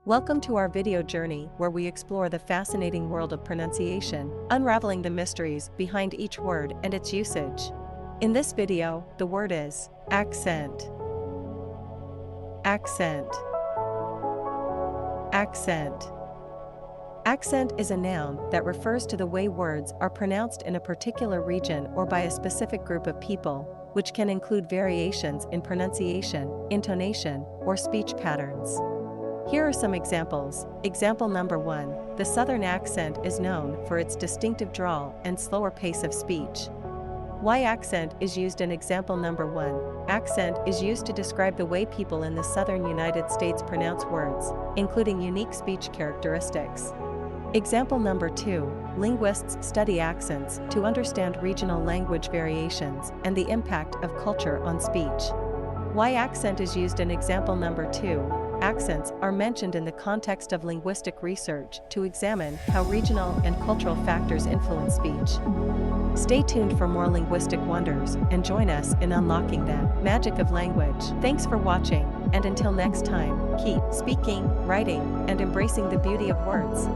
Welcome to our video journey where we explore the fascinating world of pronunciation, unraveling the mysteries behind each word and its usage. In this video, the word is accent. Accent. Accent. Accent is a noun that refers to the way words are pronounced in a particular region or by a specific group of people, which can include variations in pronunciation, intonation, or speech patterns. Here are some examples. Example number 1. The Southern accent is known for its distinctive drawl and slower pace of speech. Why accent is used in example number 1. Accent is used to describe the way people in the southern United States pronounce words, including unique speech characteristics. Example number 2. Linguists study accents to understand regional language variations and the impact of culture on speech. Why accent is used in example number 2. Accents are mentioned in the context of linguistic research to examine how regional and cultural factors influence speech. Stay tuned for more linguistic wonders and join us in unlocking the magic of language. Thanks for watching, and until next time, keep speaking, writing, and embracing the beauty of words.